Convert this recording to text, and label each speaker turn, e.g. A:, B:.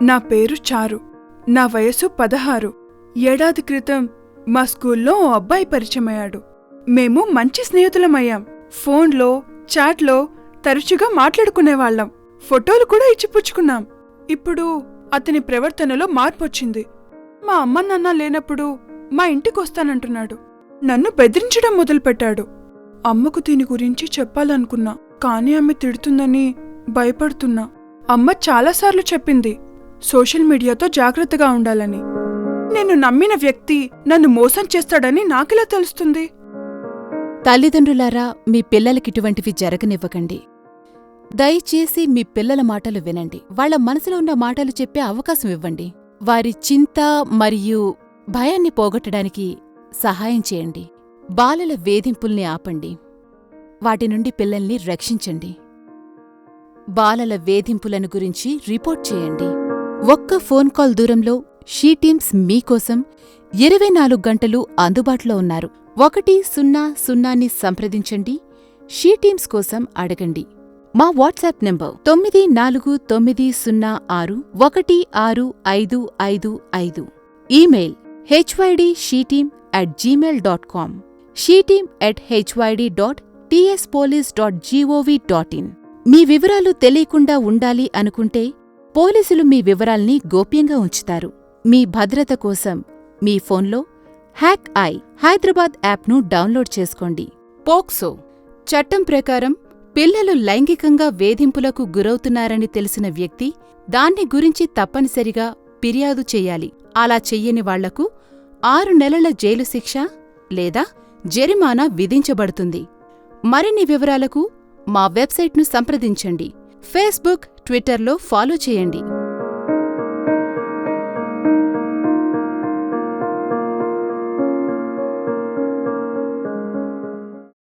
A: నా పేరు చారు. నా వయసు 16. ఏడాది క్రితం మా స్కూల్లో ఓ అబ్బాయి పరిచయమయ్యాడు. మేము మంచి స్నేహితులమయ్యాం. ఫోన్లో, చాట్లో తరచుగా మాట్లాడుకునేవాళ్లం. ఫోటోలు కూడా ఇచ్చిపుచ్చుకున్నాం. ఇప్పుడు అతని ప్రవర్తనలో మార్పొచ్చింది. మా అమ్మ నాన్న లేనప్పుడు మా ఇంటికొస్తానంటున్నాడు. నన్ను బెదిరించడం మొదలుపెట్టాడు. అమ్మకు దీని గురించి చెప్పాలనుకున్నా, కానీ ఆమె తిడుతుందని భయపడుతున్నా. అమ్మ చాలాసార్లు చెప్పింది సోషల్ మీడియాతో జాగ్రత్తగా ఉండాలని. నేను నమ్మిన వ్యక్తి నన్ను మోసం చేస్తాడని నాకెలా తెలుస్తుంది?
B: తల్లిదండ్రులారా, మీ పిల్లలకిటువంటివి జరగనివ్వకండి. దయచేసి మీ పిల్లల మాటలు వినండి. వాళ్ల మనసులో ఉన్న మాటలు చెప్పే అవకాశం ఇవ్వండి. వారి చింత మరియు భయాన్ని పోగొట్టడానికి సహాయం చేయండి. బాలల వేధింపుల్ని ఆపండి. వాటి నుండి పిల్లల్ని రక్షించండి. బాలల వేధింపులను గురించి రిపోర్ట్ చేయండి. ఒక్క ఫోన్ కాల్ దూరంలో షీటీమ్స్ మీకోసం 24 గంటలు అందుబాటులో ఉన్నారు. 100ని సంప్రదించండి. షీటీమ్స్ కోసం అడగండి. మా WhatsApp number 9406165555. Email hydsheteam@gmail.com, sheteam@hyd.tspolice.gov.in. మీ వివరాలు తెలియకుండా ఉండాలి అనుకుంటే పోలీసులు మీ వివరాల్ని గోప్యంగా ఉంచుతారు. మీ భద్రత కోసం మీ ఫోన్లో హ్యాక్ ఐ హైదరాబాద్ యాప్ను డౌన్లోడ్ చేసుకోండి. పోక్సో చట్టం ప్రకారం పిల్లలు లైంగికంగా వేధింపులకు గురవుతున్నారని తెలిసిన వ్యక్తి దాన్ని గురించి తప్పనిసరిగా ఫిర్యాదు చెయ్యాలి. అలా చెయ్యని వాళ్లకు 6 నెలల జైలు శిక్ష లేదా జరిమానా విధించబడుతుంది. మరిన్ని వివరాలకు మా వెబ్సైట్ను సంప్రదించండి. ఫేస్బుక్, ట్విట్టర్లో ఫాలో చేయండి.